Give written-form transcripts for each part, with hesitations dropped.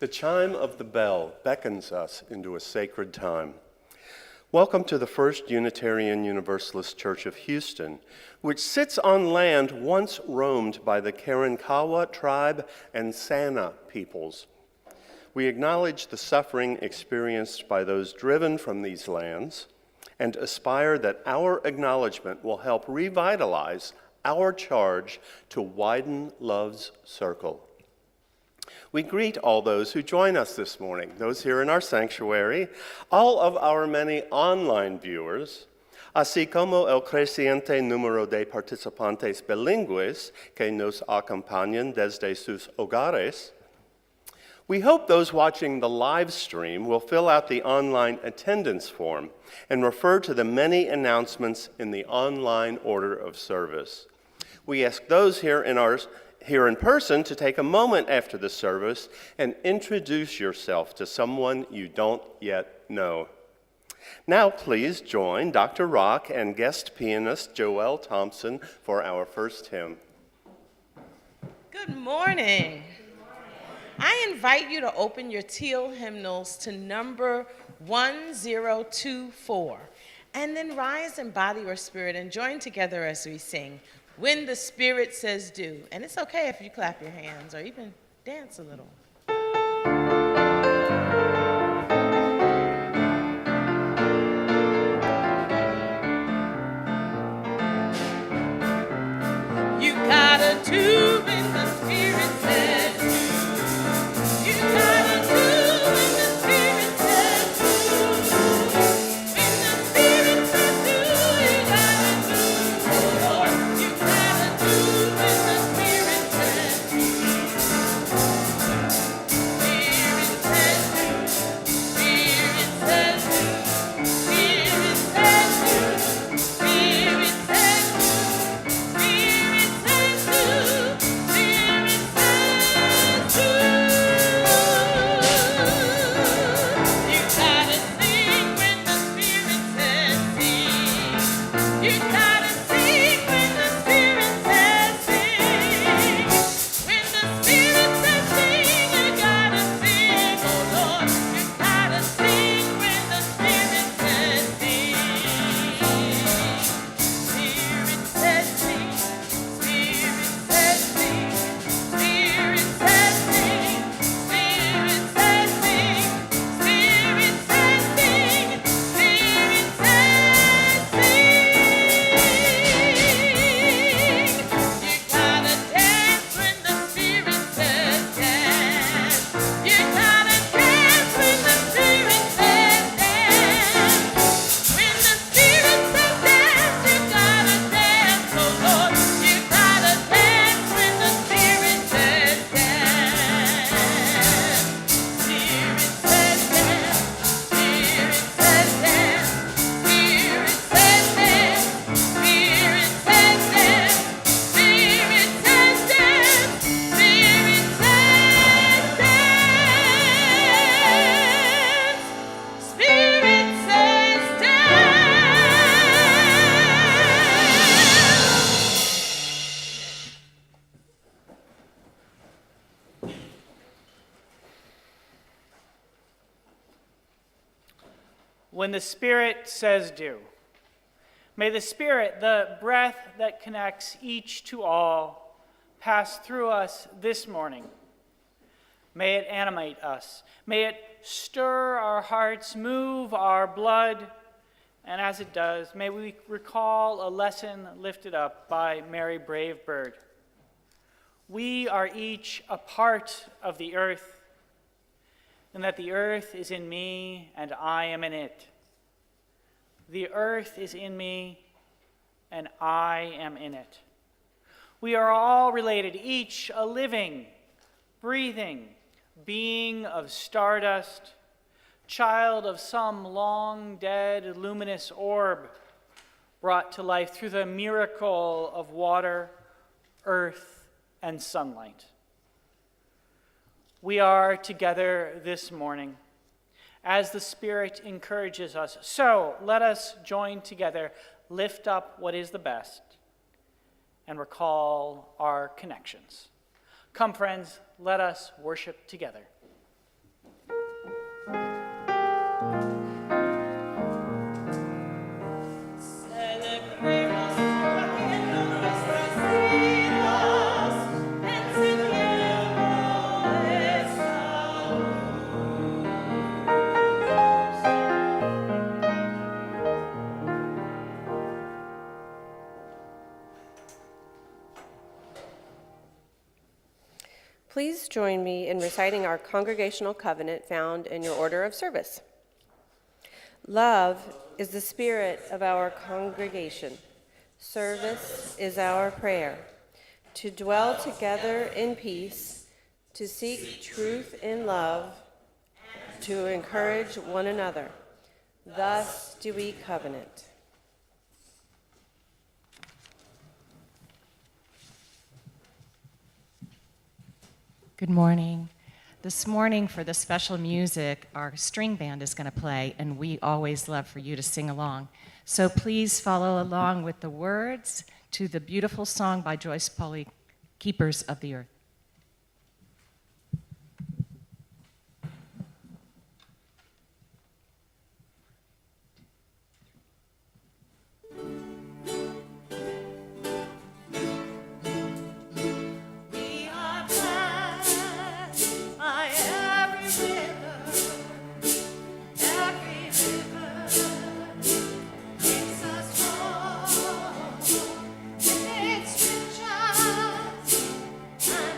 The chime of the bell beckons us into a sacred time. Welcome to the First Unitarian Universalist Church of Houston, which sits on land once roamed by the Karankawa tribe and Sana peoples. We acknowledge the suffering experienced by those driven from these lands and aspire that our acknowledgement will help revitalize our charge to widen love's circle. We greet all those who join us this morning, those here in our sanctuary, all of our many online viewers, así como el creciente número de participantes bilingües que nos acompañan desde sus hogares. We hope those watching the live stream will fill out the online attendance form and refer to the many announcements in the online order of service. We ask those here in person to take a moment after the service and introduce yourself to someone you don't yet know. Now please join Dr. Rock and guest pianist Joelle Thompson for our first hymn. Good morning. I invite you to open your teal hymnals to number 1024, and then rise in body or spirit and join together as we sing, When the Spirit Says Do. And it's okay if you clap your hands or even dance a little. You gotta do when the Spirit says do. You gotta do when the Spirit says do. When the Spirit says do, you gotta do. Oh Lord, you gotta do when the Spirit says do. Spirit says do. Spirit says do. Spirit says do. Spirit says do. Spirit says do. You gotta sing when the Spirit says sing. You gotta sing when the Spirit says sing. When the Spirit says sing, you gotta sing. Oh Lord, you gotta sing when the Spirit says sing. Spirit says sing. Spirit says sing. Spirit says sing. Spirit says sing. Spirit says sing. Spirit says sing. You gotta dance when the Spirit says dance. You gotta dance when the Spirit says dance. When the Spirit says dance, you gotta dance. Oh Lord, you gotta dance when the Spirit says dance. Spirit says dance. Spirit says dance. Spirit says dance. Spirit says dance. Spirit says dance. Spirit says dance. Spirit says dance. When the Spirit says do. May the Spirit, the breath that connects each to all, pass through us this morning. May it animate us. May it stir our hearts, move our blood, and as it does, may we recall a lesson lifted up by Mary Bravebird. We are each a part of the earth, and that the earth is in me and I am in it. The earth is in me and I am in it. We are all related, each a living, breathing being of stardust, child of some long dead luminous orb, brought to life through the miracle of water, earth, and sunlight. We are together this morning as the Spirit encourages us. So let us join together, lift up what is the best, and recall our connections. Come, friends, let us worship together. Please join me in reciting our congregational covenant found in your order of service. Love is the spirit of our congregation. Service is our prayer. To dwell together in peace, to seek truth in love, to encourage one another. Thus do we covenant. Good morning. This morning for the special music, our string band is going to play, and we always love for you to sing along. So please follow along with the words to the beautiful song by Joyce Polly, Keepers of the Earth. It's riches and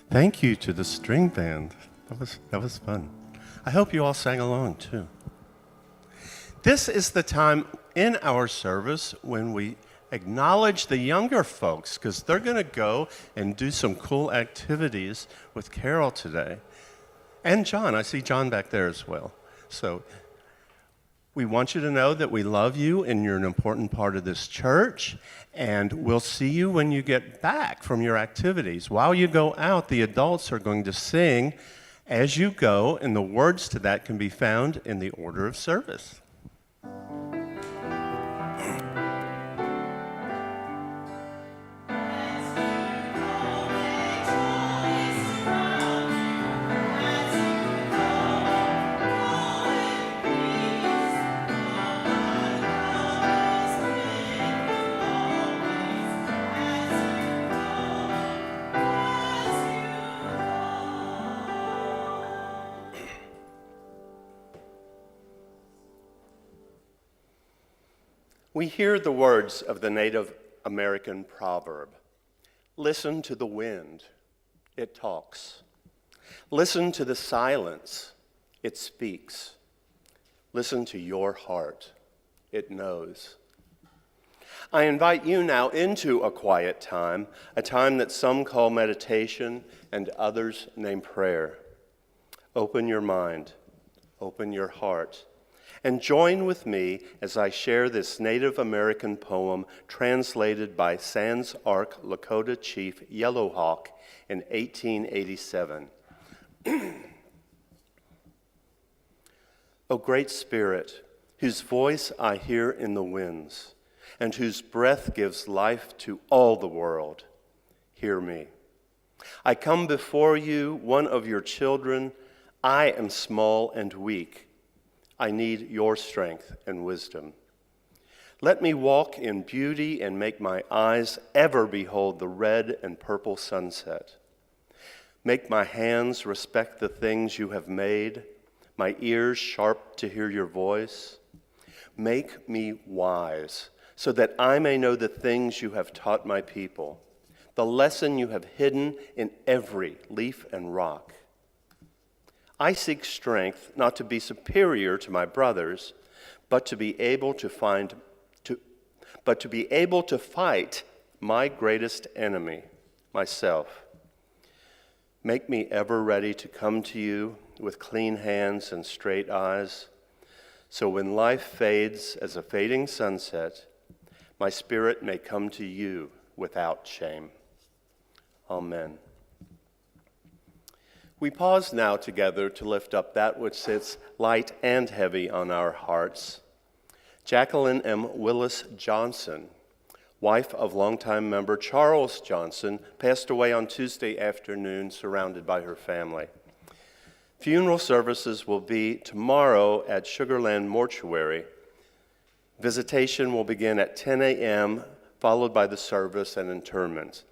Thank you to the string band. That was fun. I hope you all sang along too. This is the time in our service when we acknowledge the younger folks because they're going to go and do some cool activities with Carol today. And John, I see John back there as well. So we want you to know that we love you and you're an important part of this church. And we'll see you when you get back from your activities. While you go out, the adults are going to sing as you go, and the words to that can be found in the order of service. We hear the words of the Native American proverb, "Listen to the wind, it talks. Listen to the silence, it speaks. Listen to your heart, it knows." I invite you now into a quiet time, a time that some call meditation and others name prayer. Open your mind, open your heart, and join with me as I share this Native American poem translated by Sans Arc Lakota Chief Yellowhawk in 1887. O great Spirit, whose voice I hear in the winds, and whose breath gives life to all the world, hear me. I come before you, one of your children. I am small and weak. I need your strength and wisdom. Let me walk in beauty and make my eyes ever behold the red and purple sunset. Make my hands respect the things you have made, my ears sharp to hear your voice. Make me wise so that I may know the things you have taught my people, the lesson you have hidden in every leaf and rock. I seek strength not to be superior to my brothers, but to be able to fight my greatest enemy, myself. Make me ever ready to come to you with clean hands and straight eyes, so when life fades as a fading sunset, my spirit may come to you without shame. Amen. We pause now together to lift up that which sits light and heavy on our hearts. Jacqueline M. Willis Johnson, wife of longtime member Charles Johnson, passed away on Tuesday afternoon surrounded by her family. Funeral services will be tomorrow at Sugarland Mortuary. Visitation will begin at 10 a.m., followed by the service and interment.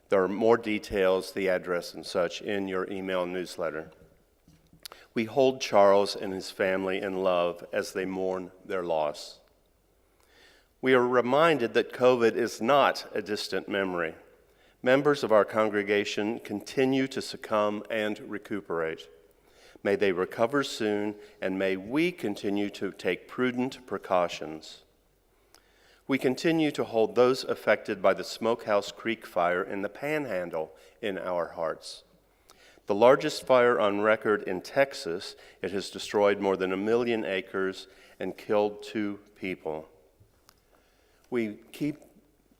There are more details, the address and such, in your email newsletter. We hold Charles and his family in love as they mourn their loss. We are reminded that COVID is not a distant memory. Members of our congregation continue to succumb and recuperate. May they recover soon, and may we continue to take prudent precautions. We continue to hold those affected by the Smokehouse Creek fire in the Panhandle in our hearts. The largest fire on record in Texas, it has destroyed more than 1 million acres and killed 2 people. We keep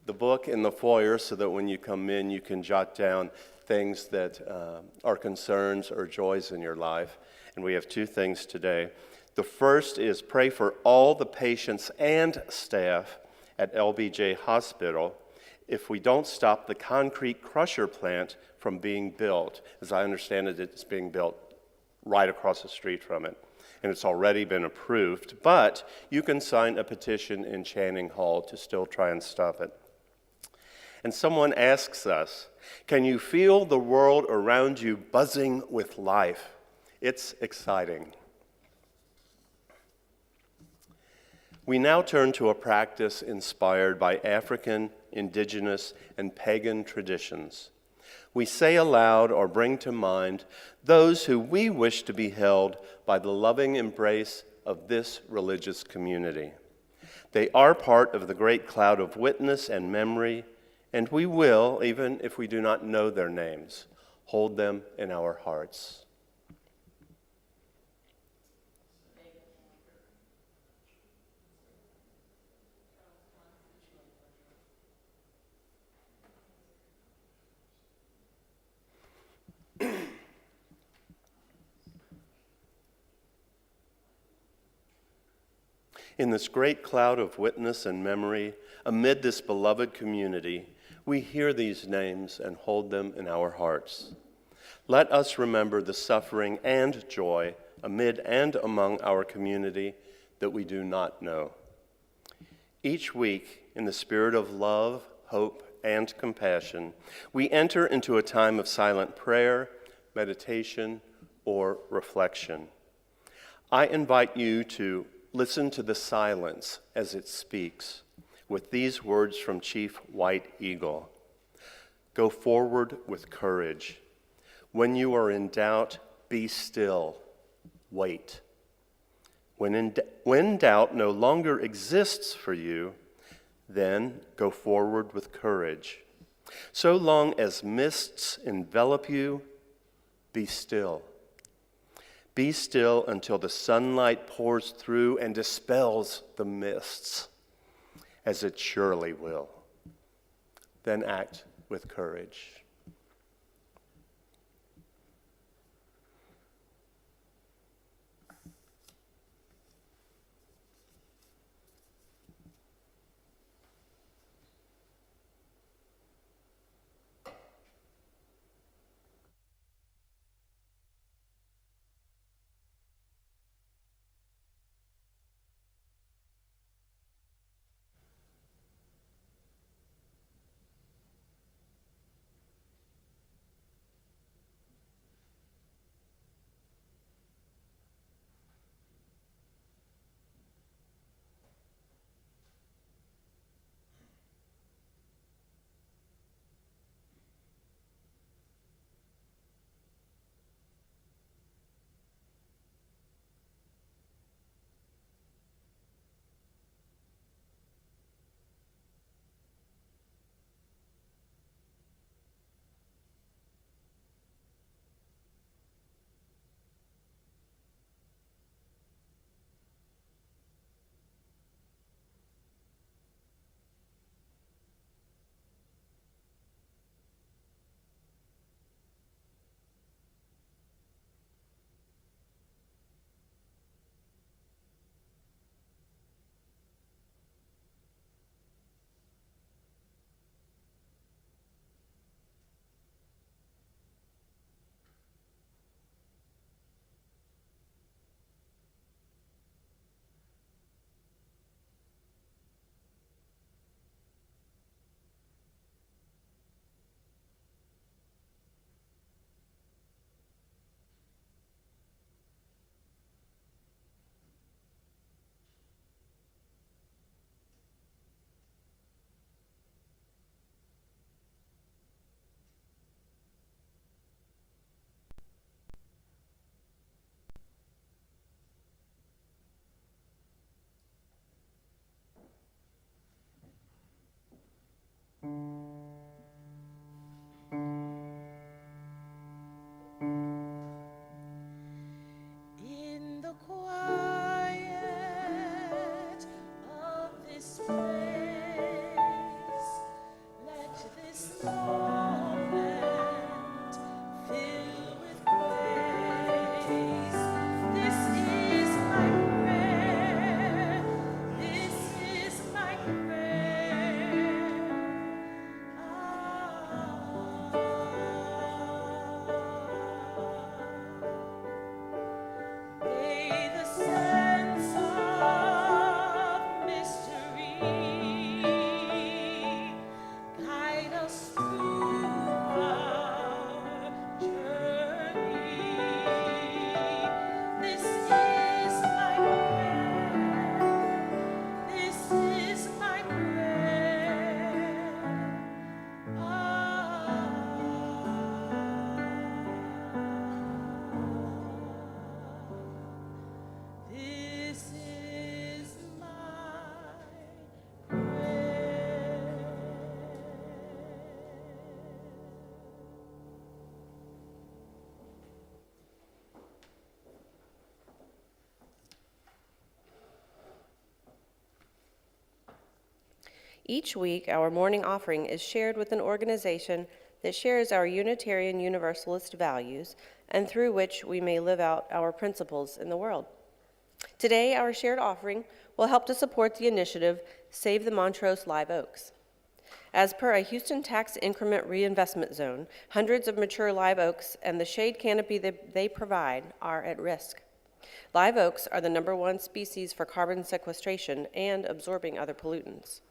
the book in the foyer so that when you come in, you can jot down things that are concerns or joys in your life. And we have 2 things today. The first is pray for all the patients and staff at LBJ Hospital if we don't stop the concrete crusher plant from being built. As I understand it, it's being built right across the street from it, and it's already been approved, but you can sign a petition in Channing Hall to still try and stop it. And someone asks us, can you feel the world around you buzzing with life? It's exciting. We now turn to a practice inspired by African, indigenous, and pagan traditions. We say aloud or bring to mind those who we wish to be held by the loving embrace of this religious community. They are part of the great cloud of witness and memory, and we will, even if we do not know their names, hold them in our hearts. In this great cloud of witness and memory, amid this beloved community, we hear these names and hold them in our hearts. Let us remember the suffering and joy amid and among our community that we do not know. Each week, in the spirit of love, hope, and compassion, we enter into a time of silent prayer, meditation, or reflection. I invite you to listen to the silence as it speaks with these words from Chief White Eagle. Go forward with courage. When you are in doubt, be still. Wait. When doubt no longer exists for you, then go forward with courage. So long as mists envelop you, be still. Be still until the sunlight pours through and dispels the mists, as it surely will. Then act with courage. Each week, our morning offering is shared with an organization that shares our Unitarian Universalist values and through which we may live out our principles in the world. Today, our shared offering will help to support the initiative Save the Montrose Live Oaks. As per a Houston tax increment reinvestment zone, hundreds of mature live oaks and the shade canopy that they provide are at risk. Live oaks are the #1 species for carbon sequestration and absorbing other pollutants.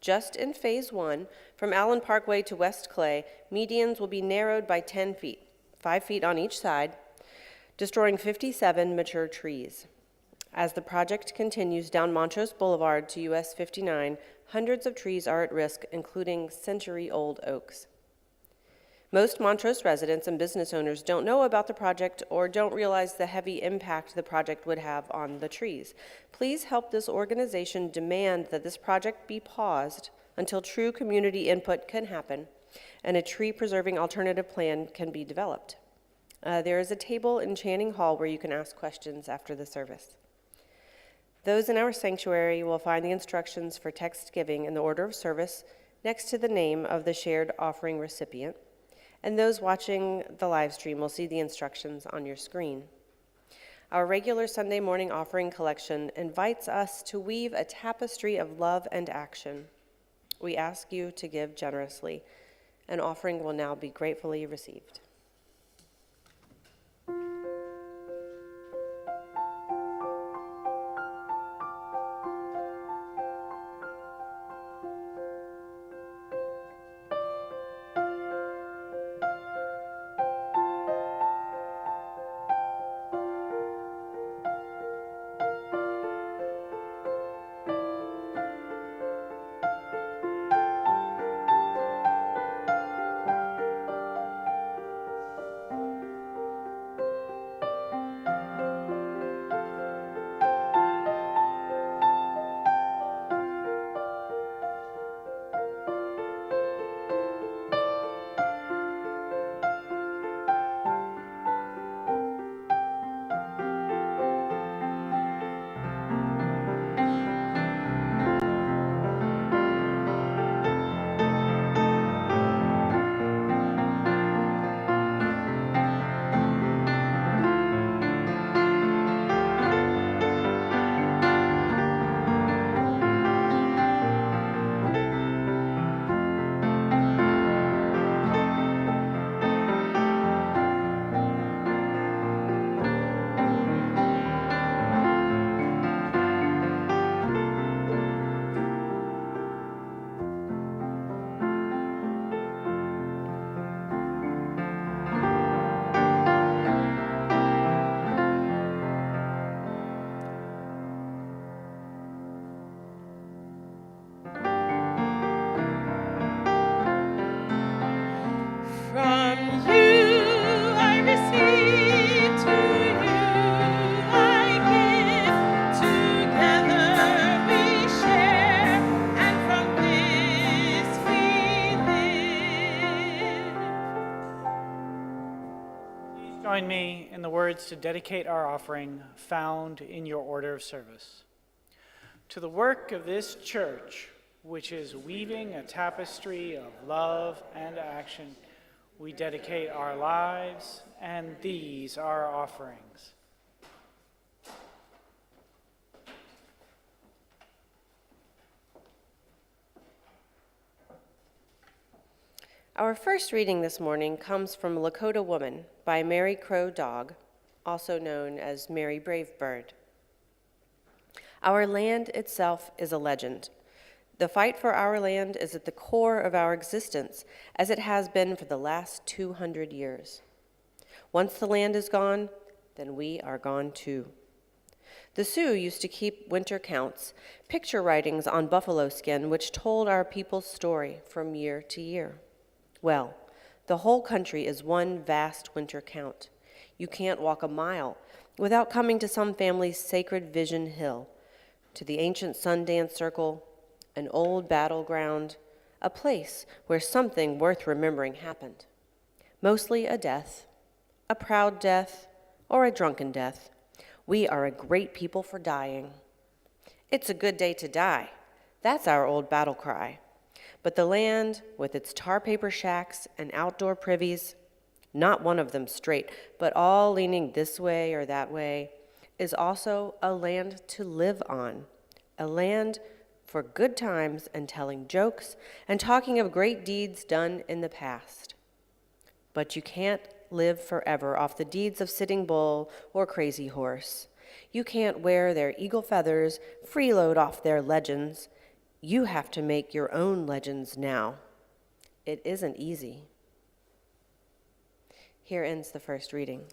Just in Phase 1, from Allen Parkway to West Clay, medians will be narrowed by 10 feet, 5 feet on each side, destroying 57 mature trees. As the project continues down Montrose Boulevard to US 59, hundreds of trees are at risk, including century-old oaks. Most Montrose residents and business owners don't know about the project or don't realize the heavy impact the project would have on the trees. Please help this organization demand that this project be paused until true community input can happen and a tree-preserving alternative plan can be developed. There is a table in Channing Hall where you can ask questions after the service. Those in our sanctuary will find the instructions for text giving in the order of service next to the name of the shared offering recipient, and those watching the live stream will see the instructions on your screen. Our regular Sunday morning offering collection invites us to weave a tapestry of love and action. We ask you to give generously. An offering will now be gratefully received. Join me in the words to dedicate our offering found in your order of service. To the work of this church, which is weaving a tapestry of love and action, we dedicate our lives, and these are our offerings. Our first reading this morning comes from Lakota Woman by Mary Crow Dog, also known as Mary Bravebird. Our land itself is a legend. The fight for our land is at the core of our existence, as it has been for the last 200 years. Once the land is gone, then we are gone too. The Sioux used to keep winter counts, picture writings on buffalo skin, which told our people's story from year to year. Well, the whole country is one vast winter count. You can't walk a mile without coming to some family's sacred vision hill, to the ancient Sundance Circle, an old battleground, a place where something worth remembering happened. Mostly a death, a proud death, or a drunken death. We are a great people for dying. It's a good day to die, That's our old battle cry. But the land, with its tar paper shacks and outdoor privies, not one of them straight, but all leaning this way or that way, is also a land to live on, a land for good times and telling jokes and talking of great deeds done in the past. But you can't live forever off the deeds of Sitting Bull or Crazy Horse. You can't wear their eagle feathers, freeload off their legends. You have to make your own legends now. It isn't easy. Here ends the first reading.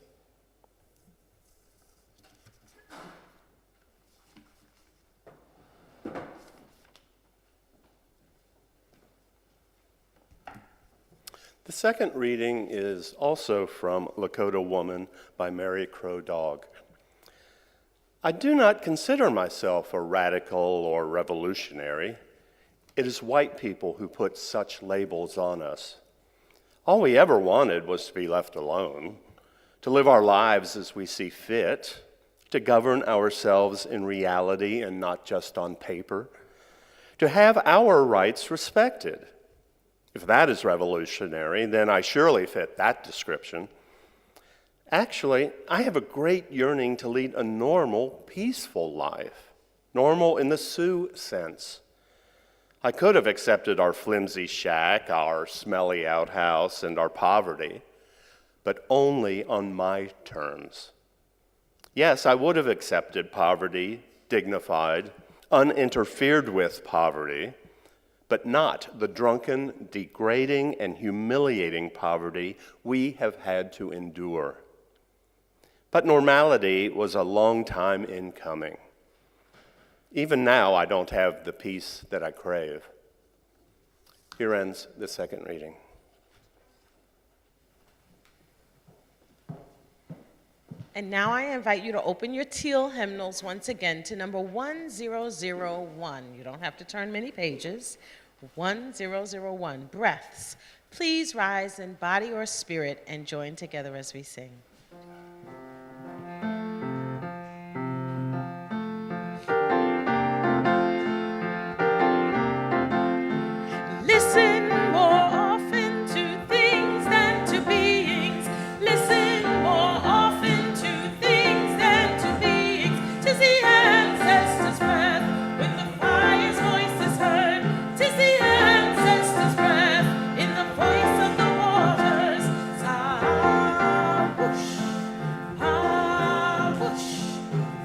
The second reading is also from Lakota Woman by Mary Crow Dog. I do not consider myself a radical or revolutionary. It is white people who put such labels on us. All we ever wanted was to be left alone, to live our lives as we see fit, to govern ourselves in reality and not just on paper, to have our rights respected. If that is revolutionary, then I surely fit that description. Actually, I have a great yearning to lead a normal, peaceful life, normal in the Sioux sense. I could have accepted our flimsy shack, our smelly outhouse, and our poverty, but only on my terms. Yes, I would have accepted poverty, dignified, uninterfered with poverty, but not the drunken, degrading, and humiliating poverty we have had to endure. But normality was a long time in coming. Even now, I don't have the peace that I crave. Here ends the second reading. And now I invite you to open your teal hymnals once again to number 1001. You don't have to turn many pages. 1001, Breaths. Please rise in body or spirit and join together as we sing. Listen more often to things than to beings. Listen more often to things than to beings. 'Tis the ancestors' breath when the fire's voice is heard. 'Tis the ancestors' breath in the voice of the waters. Sa-whoosh, ah-whoosh.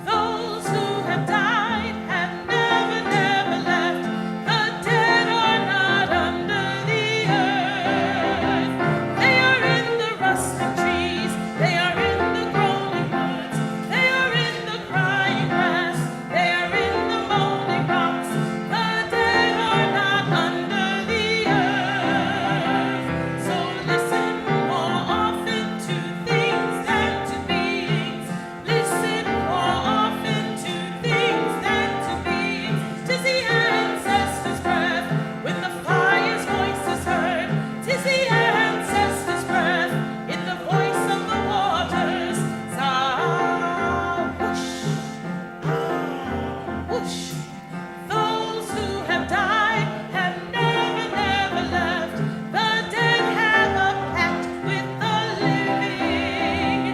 Those who have died have never, never left. The dead are not under the earth. They are in the rusting trees. They are in the groaning woods. They are in the crying grass. They are in the moaning rocks. The dead are not under the earth. So listen more often to things than to beings. Listen more often to things than to beings. 'Tis the ancestors' breath when the fire's voice is heard. 'Tis the ancestors' breath in the voice of the waters. Sa-whoosh, ah-whoosh. Those who have died have never, never left. The dead have a pact with the living.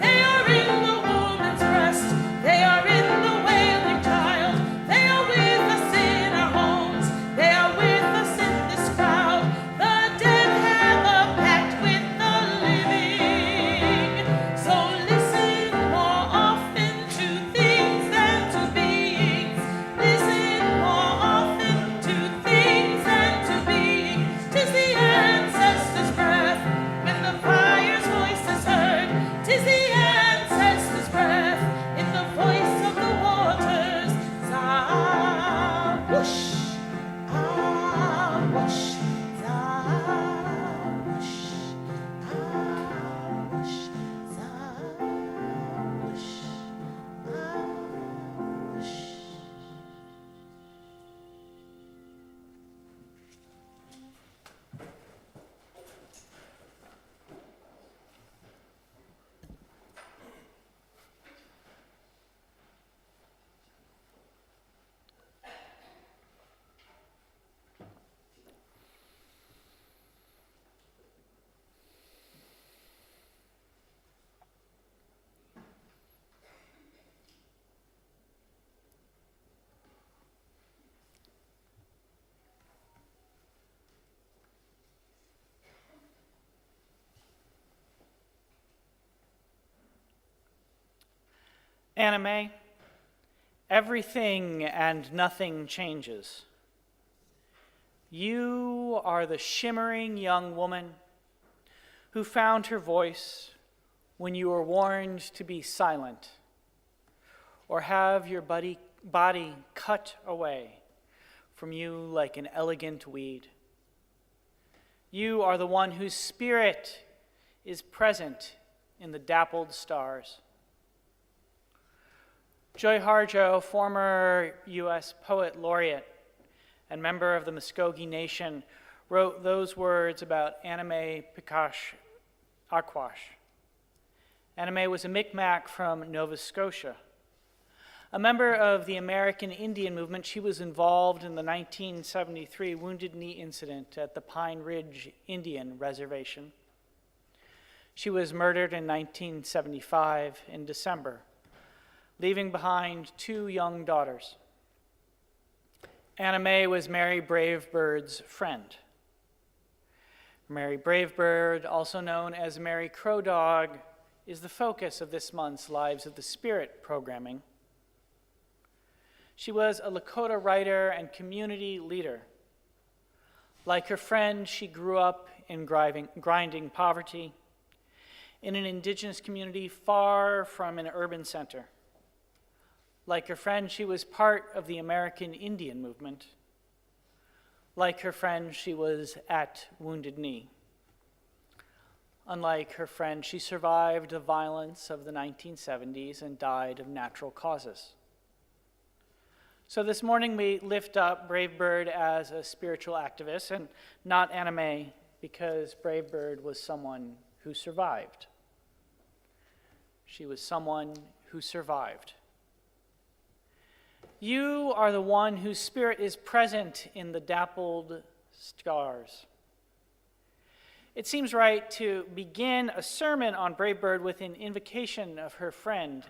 They are in the woman's breast. They are in the wailing child. They are with us in our homes. They are with us in this crowd. The dead have a pact with the living. So listen more often to things than to beings. Listen more often to things than to beings. 'Tis the ancestors' breath when the fire's voice is heard. 'Tis the ancestors' breath in the voice of the waters. Sa-whoosh, ah-whoosh, sa-whoosh, ah-whoosh, sa-whoosh, ah-whoosh. Anime, everything and nothing changes. You are the shimmering young woman who found her voice when you were warned to be silent or have your body cut away from you like an elegant weed. You are the one whose spirit is present in the dappled stars. Joy Harjo, former U.S. poet laureate and member of the Muskogee Nation, wrote those words about Anime Pikash Akwash. Anime was a Micmac from Nova Scotia. A member of the American Indian movement, she was involved in the 1973 Wounded Knee incident at the Pine Ridge Indian Reservation. She was murdered in 1975 in December, leaving behind 2 young daughters. Anime was Mary Bravebird's friend. Mary Bravebird, also known as Mary Crow Dog, is the focus of this month's Lives of the Spirit programming. She was a Lakota writer and community leader. Like her friend, she grew up in grinding poverty in an indigenous community far from an urban center. Like her friend, she was part of the American Indian movement. Like her friend, she was at Wounded Knee. Unlike her friend, she survived the violence of the 1970s and died of natural causes. So this morning we lift up Bravebird as a spiritual activist and not Anime, because Bravebird was someone who survived. She was someone who survived. You are the one whose spirit is present in the dappled stars. It seems right to begin a sermon on Bravebird with an invocation of her friend.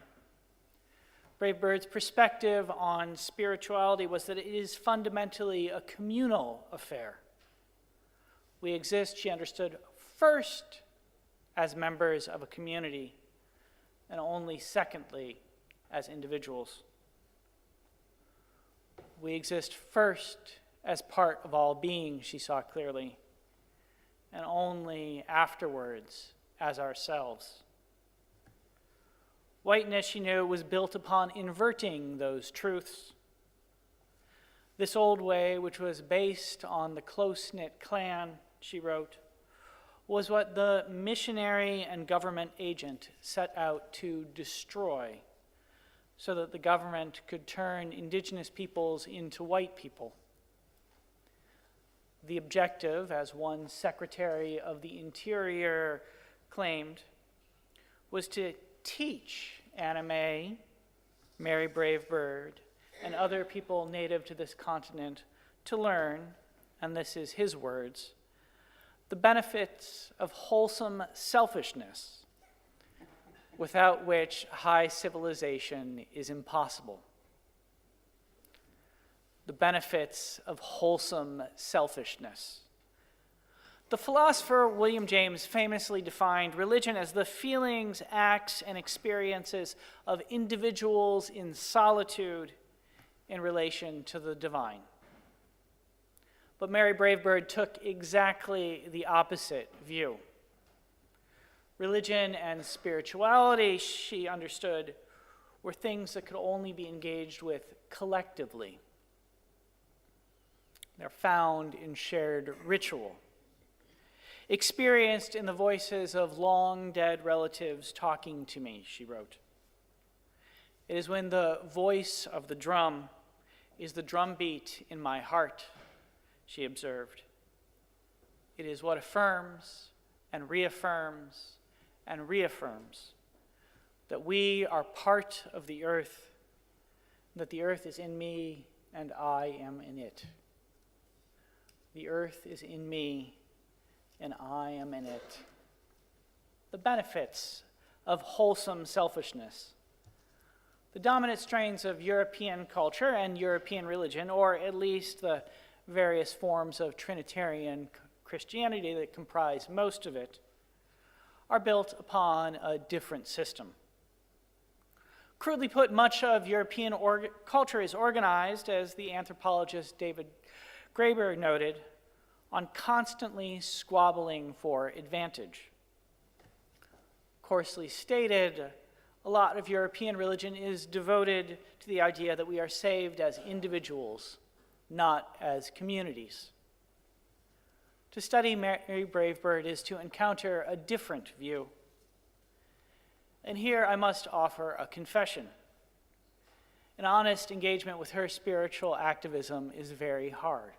Bravebird's perspective on spirituality was that it is fundamentally a communal affair. We exist, she understood, first as members of a community, and only secondly as individuals. We exist first as part of all being, she saw clearly, and only afterwards as ourselves. Whiteness, she knew, was built upon inverting those truths. This old way, which was based on the close-knit clan, she wrote, was what the missionary and government agent set out to destroy so that the government could turn indigenous peoples into white people. The objective, as one Secretary of the Interior claimed, was to teach Anime, Mary Bravebird, and other people native to this continent to learn, and this is his words, the benefits of wholesome selfishness, without which high civilization is impossible. The benefits of wholesome selfishness. The philosopher William James famously defined religion as the feelings, acts, and experiences of individuals in solitude in relation to the divine. But Mary Bravebird took exactly the opposite view. Religion and spirituality, she understood, were things that could only be engaged with collectively. They're found in shared ritual, experienced in the voices of long-dead relatives talking to me, she wrote. It is when the voice of the drum is the drumbeat in my heart, she observed. It is what affirms and reaffirms and reaffirms that we are part of the earth, that the earth is in me and I am in it. The earth is in me and I am in it. The benefits of wholesome selfishness. The dominant strains of European culture and European religion, or at least the various forms of Trinitarian Christianity that comprise most of it, are built upon a different system. Crudely put, much of European culture is organized, as the anthropologist David Graeber noted, on constantly squabbling for advantage. Coarsely stated, a lot of European religion is devoted to the idea that we are saved as individuals, not as communities. To study Mary Bravebird is to encounter a different view. And here I must offer a confession. An honest engagement with her spiritual activism is very hard.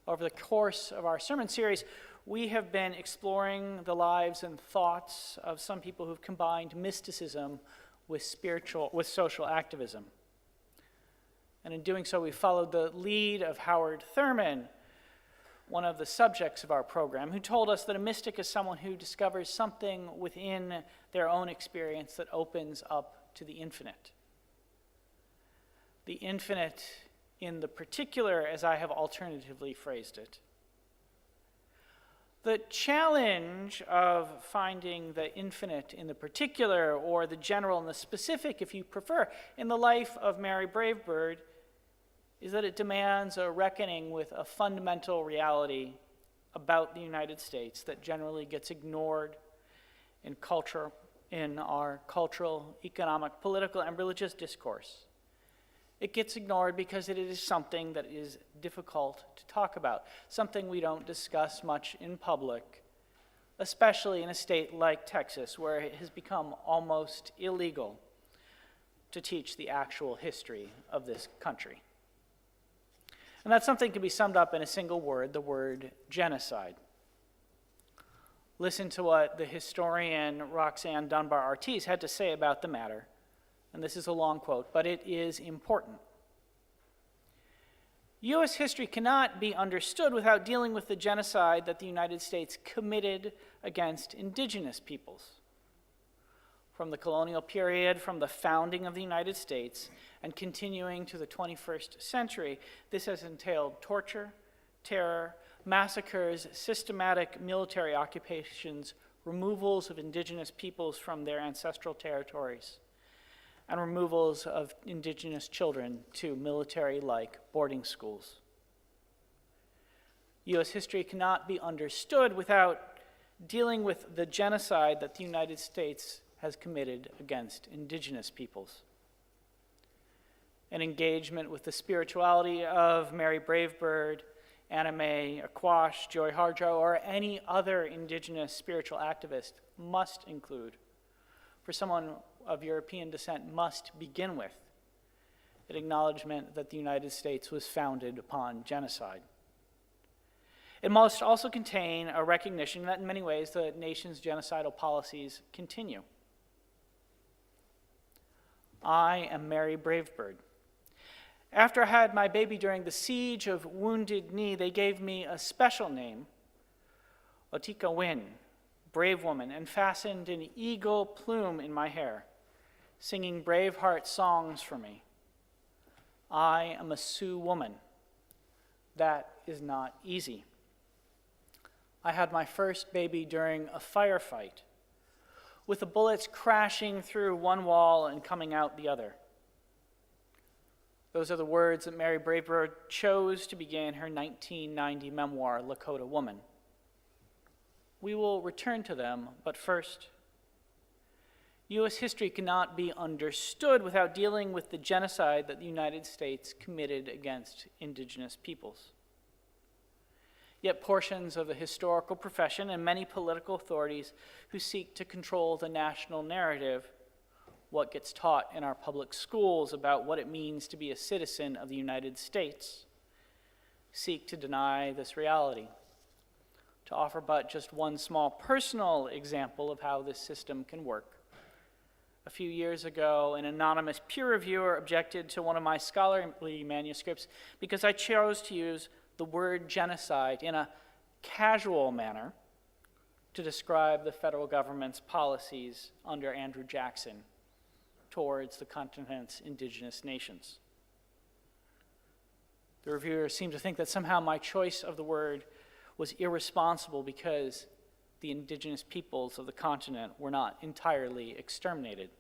Over the course of our sermon series, we have been exploring the lives and thoughts of some people who've combined mysticism with social activism. And in doing so, we followed the lead of Howard Thurman, one of the subjects of our program, who told us that a mystic is someone who discovers something within their own experience that opens up to the infinite. The infinite in the particular, as I have alternatively phrased it. The challenge of finding the infinite in the particular, or the general and the specific, if you prefer, in the life of Mary Bravebird is that it demands a reckoning with a fundamental reality about the United States that generally gets ignored in our cultural, economic, political, and religious discourse. It gets ignored because it is something that is difficult to talk about, something we don't discuss much in public, especially in a state like Texas, where it has become almost illegal to teach the actual history of this country. And that something can be summed up in a single word, the word genocide. Listen to what the historian Roxanne Dunbar Ortiz had to say about the matter. And this is a long quote, but it is important. U.S. history cannot be understood without dealing with the genocide that the United States committed against indigenous peoples. From the colonial period, from the founding of the United States, and continuing to the 21st century, this has entailed torture, terror, massacres, systematic military occupations, removals of indigenous peoples from their ancestral territories, and removals of indigenous children to military-like boarding schools. U.S. history cannot be understood without dealing with the genocide that the United States has committed against indigenous peoples. An engagement with the spirituality of Mary Bravebird, Anna Mae Aquash, Joy Harjo, or any other indigenous spiritual activist must include, for someone of European descent, must begin with an acknowledgement that the United States was founded upon genocide. It must also contain a recognition that in many ways the nation's genocidal policies continue. I am Mary Bravebird. After I had my baby during the siege of Wounded Knee, they gave me a special name, Otika Win, brave woman, and fastened an eagle plume in my hair, singing Braveheart songs for me. I am a Sioux woman. That is not easy. I had my first baby during a firefight, with the bullets crashing through one wall and coming out the other. Those are the words that Mary Bravebird chose to begin her 1990 memoir, Lakota Woman. We will return to them, but first, U.S. history cannot be understood without dealing with the genocide that the United States committed against indigenous peoples. Yet portions of the historical profession and many political authorities who seek to control the national narrative, what gets taught in our public schools about what it means to be a citizen of the United States, seek to deny this reality. To offer but just one small personal example of how this system can work. A few years ago, an anonymous peer reviewer objected to one of my scholarly manuscripts because I chose to use the word genocide in a casual manner to describe the federal government's policies under Andrew Jackson towards the continent's indigenous nations. The reviewer seemed to think that somehow my choice of the word was irresponsible because the indigenous peoples of the continent were not entirely exterminated.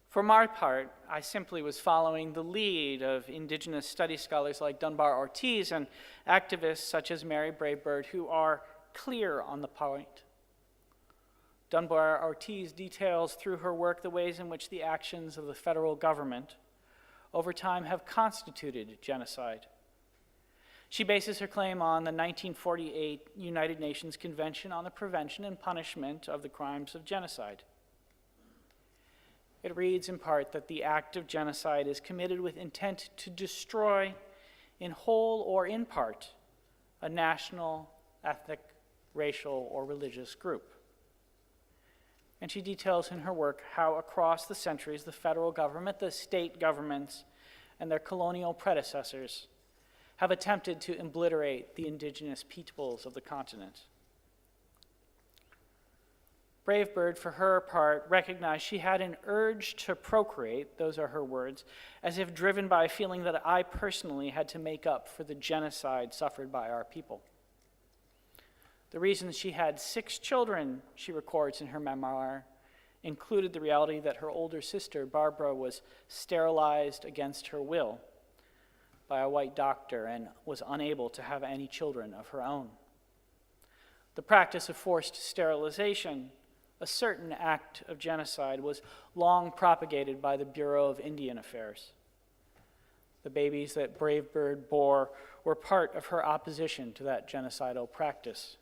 For my part, I simply was following the lead of indigenous study scholars like Dunbar Ortiz and activists such as Mary Bravebird, who are clear on the point. Dunbar Ortiz details through her work the ways in which the actions of the federal government over time have constituted genocide. She bases her claim on the 1948 United Nations Convention on the Prevention and Punishment of the Crimes of Genocide. It reads in part that the act of genocide is committed with intent to destroy, in whole or in part, a national, ethnic, racial, or religious group. And she details in her work how across the centuries the federal government, the state governments, and their colonial predecessors have attempted to obliterate the indigenous peoples of the continent. Bravebird, for her part, recognized she had an urge to procreate, those are her words, as if driven by a feeling that I personally had to make up for the genocide suffered by our people. The reasons she had 6 children, she records in her memoir, included the reality that her older sister, Barbara, was sterilized against her will by a white doctor and was unable to have any children of her own. The practice of forced sterilization, a certain act of genocide, was long propagated by the Bureau of Indian Affairs. The babies that Bravebird bore were part of her opposition to that genocidal practice.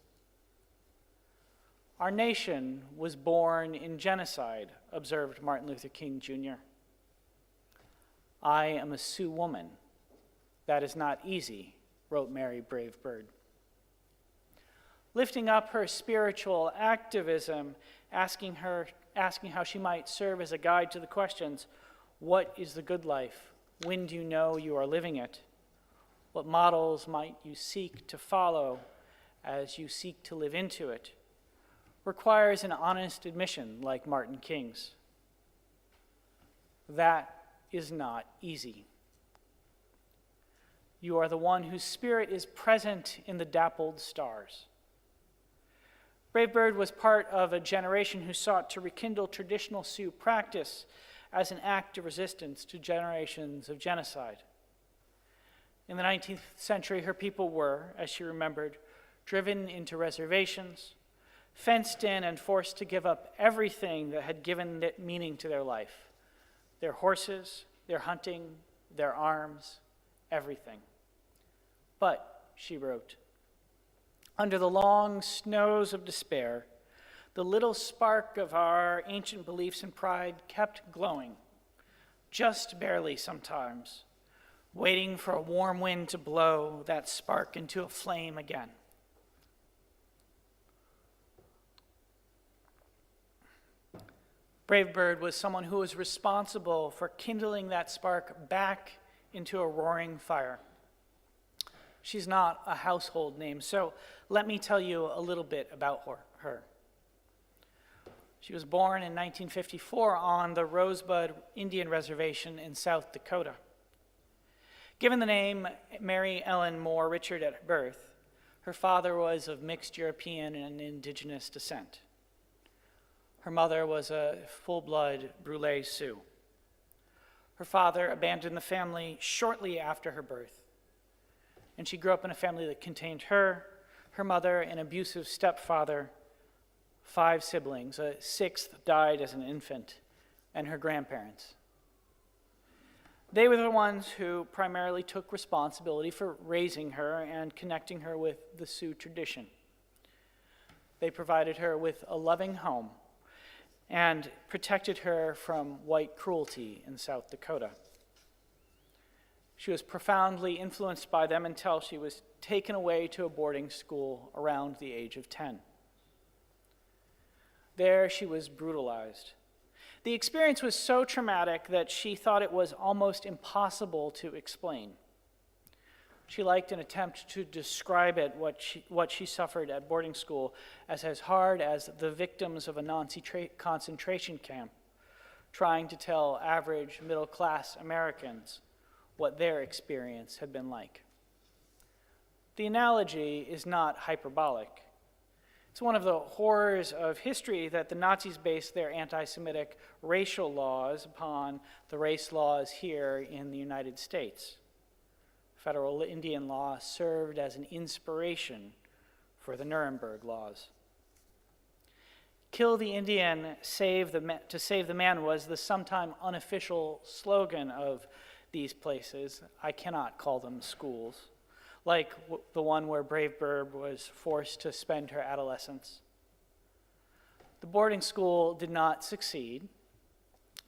Our nation was born in genocide, observed Martin Luther King Jr. I am a Sioux woman. That is not easy, wrote Mary Bravebird. Lifting up her spiritual activism, asking how she might serve as a guide to the questions, what is the good life? When do you know you are living it? What models might you seek to follow as you seek to live into it? Requires an honest admission like Martin King's. That is not easy. You are the one whose spirit is present in the dappled stars. Bravebird was part of a generation who sought to rekindle traditional Sioux practice as an act of resistance to generations of genocide. In the 19th century, her people were, as she remembered, driven into reservations, fenced in and forced to give up everything that had given meaning to their life: their horses, their hunting, their arms, everything. But, she wrote, under the long snows of despair, the little spark of our ancient beliefs and pride kept glowing, just barely sometimes, waiting for a warm wind to blow that spark into a flame again. Bravebird was someone who was responsible for kindling that spark back into a roaring fire. She's not a household name, so let me tell you a little bit about her. She was born in 1954 on the Rosebud Indian Reservation in South Dakota. Given the name Mary Ellen Moore Richard at birth, her father was of mixed European and indigenous descent. Her mother was a full-blood Brule Sioux. Her father abandoned the family shortly after her birth, and she grew up in a family that contained her mother, an abusive stepfather, 5 siblings. A 6th died as an infant, and her grandparents. They were the ones who primarily took responsibility for raising her and connecting her with the Sioux tradition. They provided her with a loving home and protected her from white cruelty in South Dakota. She was profoundly influenced by them until she was taken away to a boarding school around the age of 10. There she was brutalized. The experience was so traumatic that she thought it was almost impossible to explain. She liked an attempt to describe it, what she suffered at boarding school, as hard as the victims of a Nazi concentration camp, trying to tell average middle-class Americans what their experience had been like. The analogy is not hyperbolic. It's one of the horrors of history that the Nazis based their anti-Semitic racial laws upon the race laws here in the United States. Federal Indian law served as an inspiration for the Nuremberg laws. Kill the Indian, to save the man was the sometime unofficial slogan of these places. I cannot call them schools, like the one where Brave Bird was forced to spend her adolescence. The boarding school did not succeed.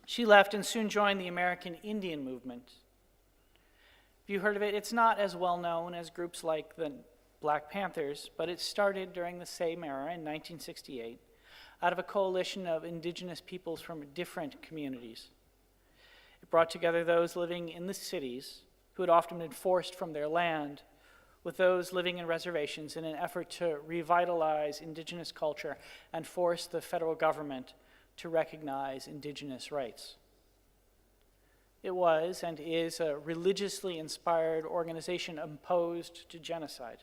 She left and soon joined the American Indian movement. Have you heard of it? It's not as well known as groups like the Black Panthers, but it started during the same era in 1968 out of a coalition of indigenous peoples from different communities. It brought together those living in the cities who had often been forced from their land with those living in reservations in an effort to revitalize indigenous culture and force the federal government to recognize indigenous rights. It was and is a religiously inspired organization opposed to genocide.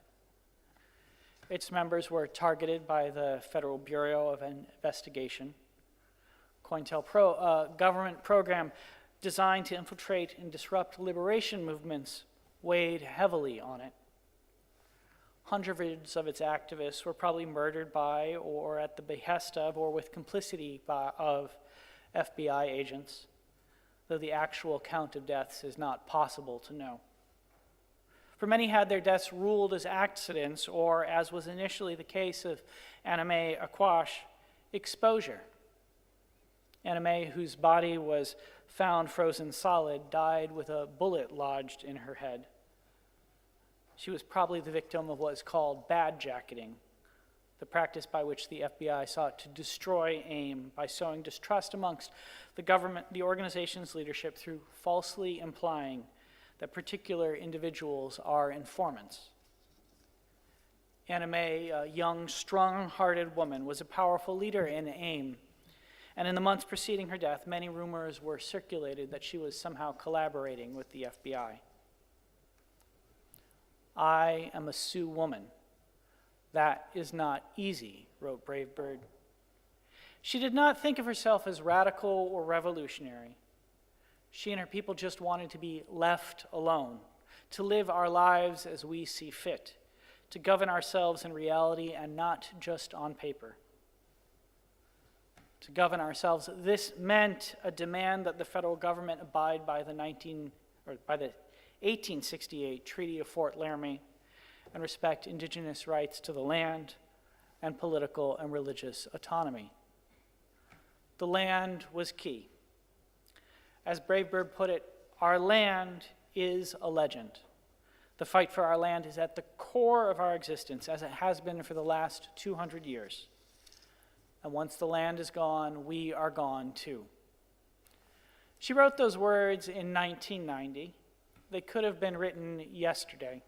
Its members were targeted by the Federal Bureau of Investigation. COINTELPRO, a government program designed to infiltrate and disrupt liberation movements, weighed heavily on it. Hundreds of its activists were probably murdered by or at the behest of or with complicity of FBI agents, though the actual count of deaths is not possible to know. For many had their deaths ruled as accidents or, as was initially the case of Anime Aquash, exposure. Anime, whose body was found frozen solid, died with a bullet lodged in her head. She was probably the victim of what is called bad jacketing, the practice by which the FBI sought to destroy AIM by sowing distrust amongst the government, the organization's leadership, through falsely implying that particular individuals are informants. Anime, a young, strong-hearted woman, was a powerful leader in AIM, and in the months preceding her death, many rumors were circulated that she was somehow collaborating with the FBI. I am a Sioux woman. That is not easy, wrote Brave Bird. She did not think of herself as radical or revolutionary. She and her people just wanted to be left alone, to live our lives as we see fit, to govern ourselves in reality and not just on paper. To govern ourselves, this meant a demand that the federal government abide by the 1868 Treaty of Fort Laramie and respect indigenous rights to the land and political and religious autonomy. The land was key. As Brave Bird put it, our land is a legend. The fight for our land is at the core of our existence, as it has been for the last 200 years. And once the land is gone, we are gone too. She wrote those words in 1990. They could have been written yesterday.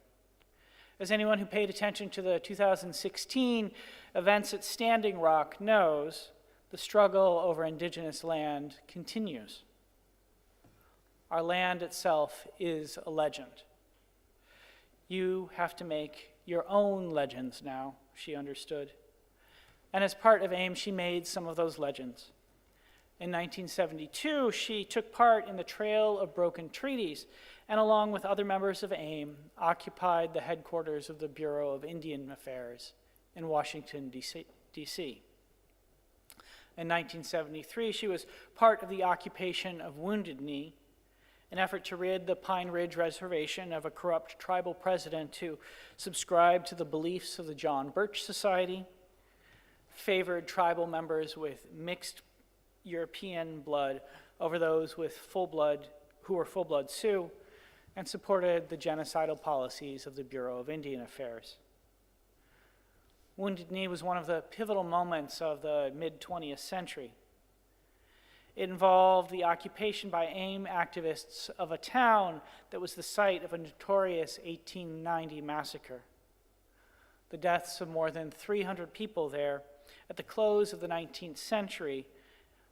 As anyone who paid attention to the 2016 events at Standing Rock knows, the struggle over indigenous land continues. Our land itself is a legend. You have to make your own legends now, she understood. And as part of AIM, she made some of those legends. In 1972, she took part in the Trail of Broken Treaties, and along with other members of AIM, occupied the headquarters of the Bureau of Indian Affairs in Washington, D.C. In 1973, she was part of the occupation of Wounded Knee, an effort to rid the Pine Ridge Reservation of a corrupt tribal president who subscribed to the beliefs of the John Birch Society, favored tribal members with mixed European blood over those with who were full-blood Sioux, and supported the genocidal policies of the Bureau of Indian Affairs. Wounded Knee was one of the pivotal moments of the mid-20th century. It involved the occupation by AIM activists of a town that was the site of a notorious 1890 massacre. The deaths of more than 300 people there at the close of the 19th century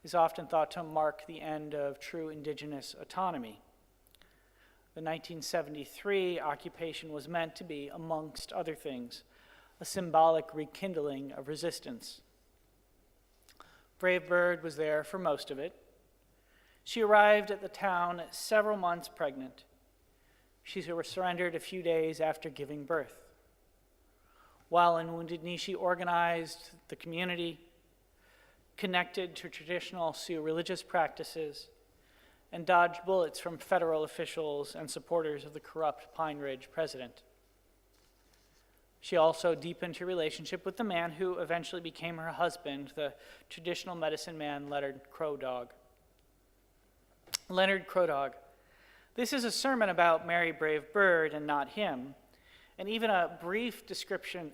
is often thought to mark the end of true indigenous autonomy. The 1973 occupation was meant to be, amongst other things, a symbolic rekindling of resistance. Brave Bird was there for most of it. She arrived at the town several months pregnant. She was surrendered a few days after giving birth. While in Wounded Knee, she organized the community, connected to traditional Sioux religious practices, and dodged bullets from federal officials and supporters of the corrupt Pine Ridge president. She also deepened her relationship with the man who eventually became her husband, the traditional medicine man Leonard Crow Dog. Leonard Crow Dog. This is a sermon about Mary Brave Bird and not him, and even a brief description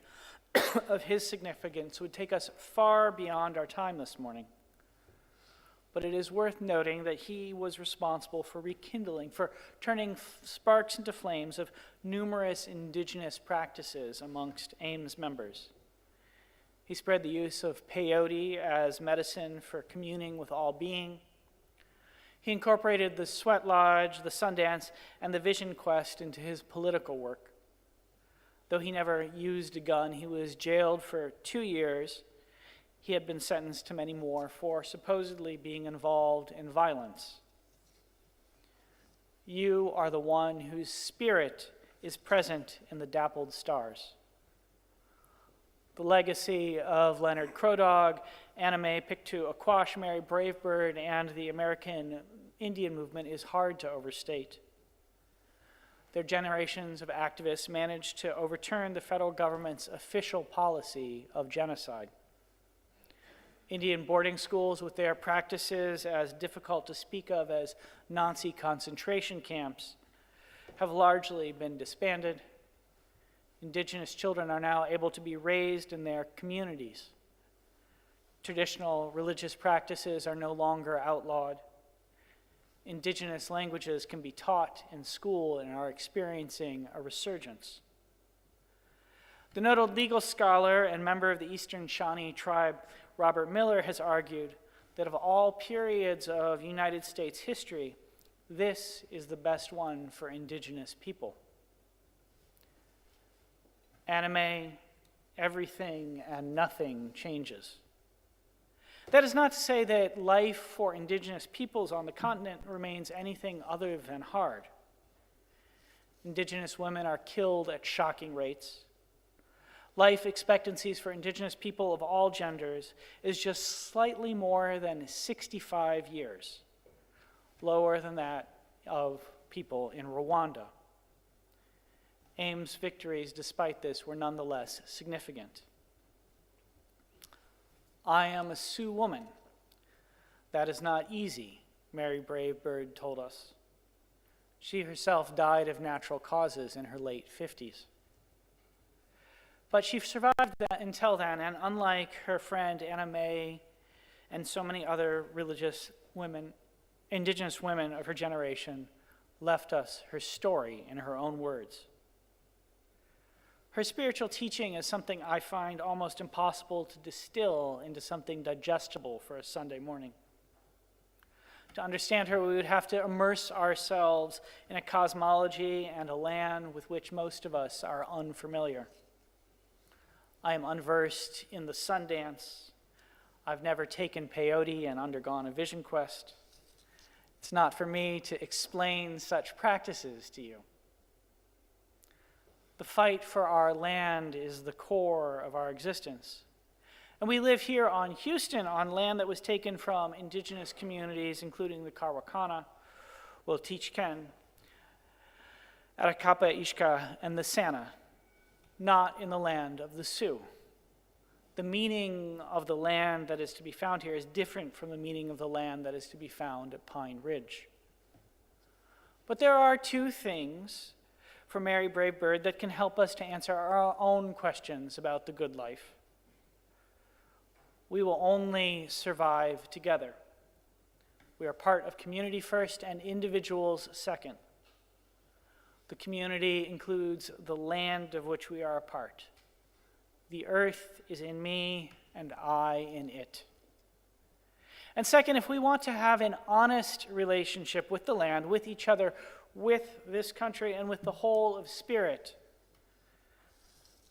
of his significance would take us far beyond our time this morning. But it is worth noting that he was responsible for rekindling, for turning sparks into flames of numerous indigenous practices amongst AIMS members. He spread the use of peyote as medicine for communing with all being. He incorporated the Sweat Lodge, the Sundance, and the Vision Quest into his political work. Though he never used a gun, he was jailed for 2 years. He had been sentenced to many more for supposedly being involved in violence. You are the one whose spirit is present in the dappled stars. The legacy of Leonard Crow Dog, Anime, Pictou, Aquash, Mary Brave Bird, and the American Indian movement is hard to overstate. Their generations of activists managed to overturn the federal government's official policy of genocide. Indian boarding schools, with their practices as difficult to speak of as Nazi concentration camps, have largely been disbanded. Indigenous children are now able to be raised in their communities. Traditional religious practices are no longer outlawed. Indigenous languages can be taught in school and are experiencing a resurgence. The noted legal scholar and member of the Eastern Shawnee tribe, Robert Miller, has argued that of all periods of United States history, this is the best one for indigenous people. Anime, everything and nothing changes. That is not to say that life for indigenous peoples on the continent remains anything other than hard. Indigenous women are killed at shocking rates. Life expectancies for indigenous people of all genders is just slightly more than 65 years, lower than that of people in Rwanda. AIM's victories, despite this, were nonetheless significant. I am a Sioux woman. That is not easy, Mary Brave Bird told us. She herself died of natural causes in her late 50s. But she survived that until then, and unlike her friend Anna Mae and so many other indigenous women of her generation, left us her story in her own words. Her spiritual teaching is something I find almost impossible to distill into something digestible for a Sunday morning. To understand her, we would have to immerse ourselves in a cosmology and a land with which most of us are unfamiliar. I am unversed in the Sundance. I've never taken peyote and undergone a vision quest. It's not for me to explain such practices to you. The fight for our land is the core of our existence. And we live here on Houston, on land that was taken from indigenous communities, including the Karwakana, Wiltichken, Arakapa Ishka, and the Sana, not in the land of the Sioux. The meaning of the land that is to be found here is different from the meaning of the land that is to be found at Pine Ridge. But there are two things for Mary Brave Bird that can help us to answer our own questions about the good life. We will only survive together. We are part of community first and individuals second. The community includes the land of which we are a part. The earth is in me and I in it. And second, if we want to have an honest relationship with the land, with each other, with this country, and with the whole of spirit,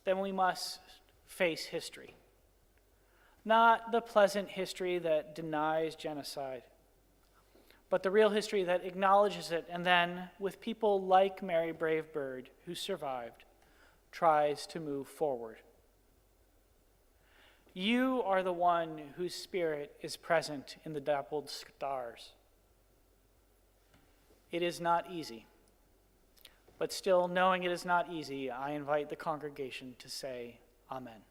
then we must face history. Not the pleasant history that denies genocide, but the real history that acknowledges it and then, with people like Mary Brave Bird, who survived, tries to move forward. You are the one whose spirit is present in the dappled stars. It is not easy, but still, knowing it is not easy, I invite the congregation to say Amen.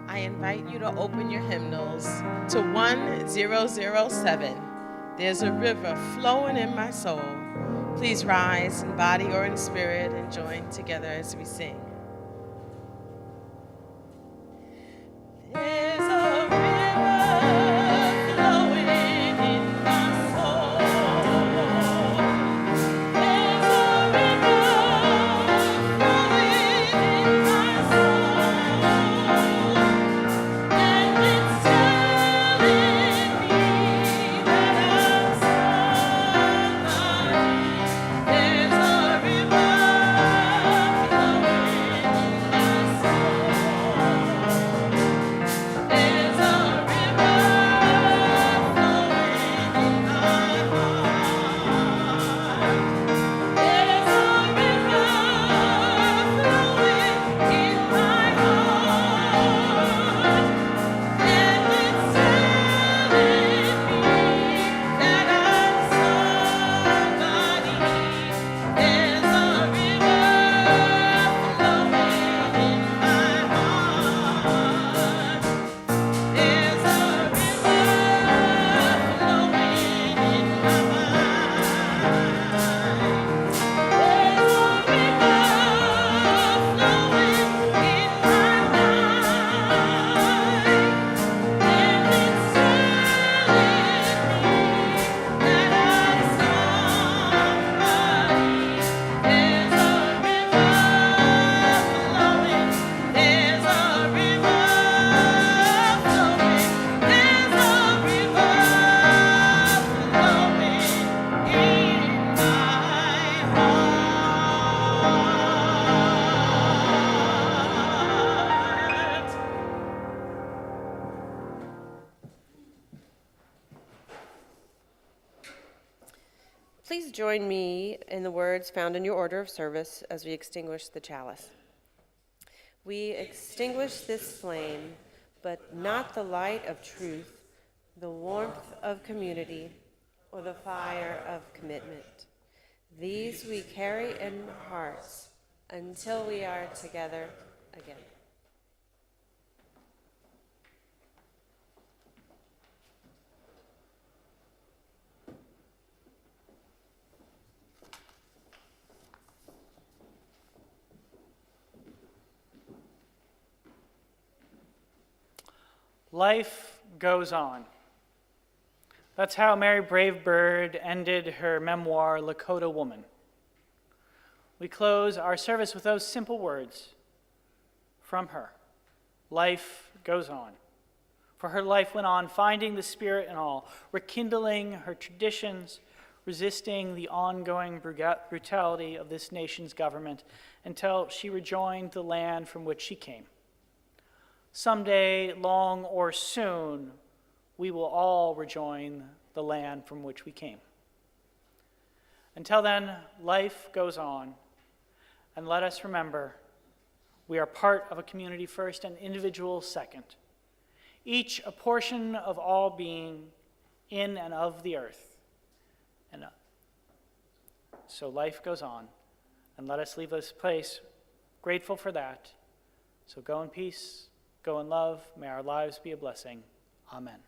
I invite you to open your hymnals to 1007. There's a river flowing in my soul. Please rise in body or in spirit and join together as we sing. There's a river flowing in my soul. There's a river flowing in my soul. And it's telling me that I'm somebody. There's a river Please join me in the words found in your order of service as we extinguish the chalice. We extinguish this flame, but not the light of truth, the warmth of community, or the fire of commitment. These we carry in our hearts until we are together again. Life goes on. That's how Mary Brave Bird ended her memoir, Lakota Woman. We close our service with those simple words from her. Life goes on. For her life went on, finding the spirit in all, rekindling her traditions, resisting the ongoing brutality of this nation's government until she rejoined the land from which she came. Someday, long or soon, we will all rejoin the land from which we came. Until then, life goes on, and let us remember we are part of a community first and individual second, each a portion of all being in and of the earth. And so life goes on, and let us leave this place grateful for that. So go in peace. Go in love. May our lives be a blessing. Amen.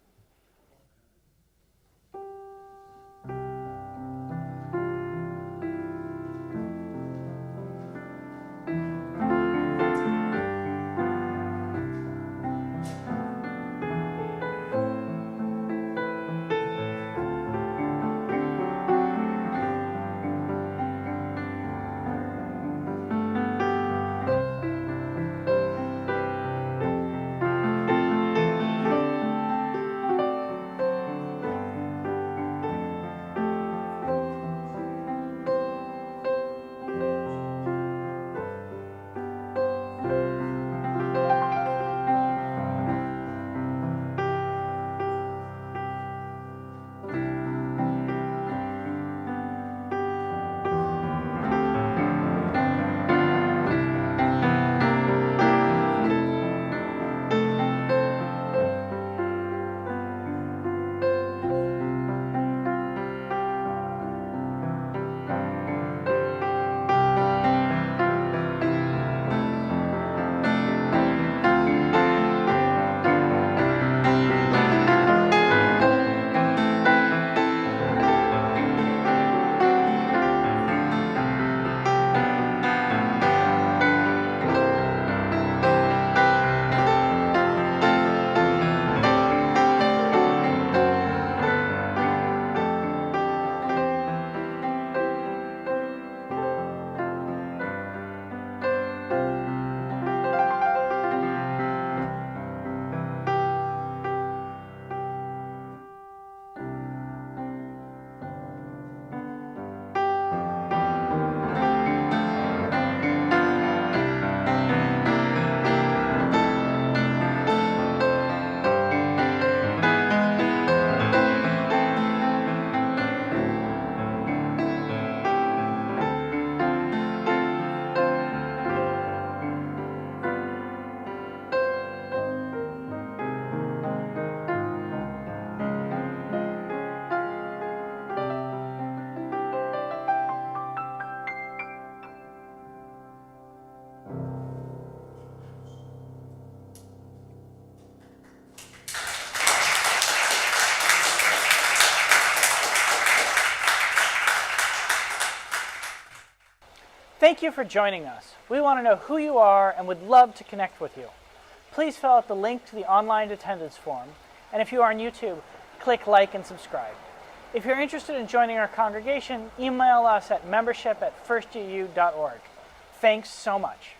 Thank you for joining us. We want to know who you are and would love to connect with you. Please fill out the link to the online attendance form, and if you are on YouTube, click like and subscribe. If you're interested in joining our congregation, email us at membership@firstuuhouston.org. Thanks so much.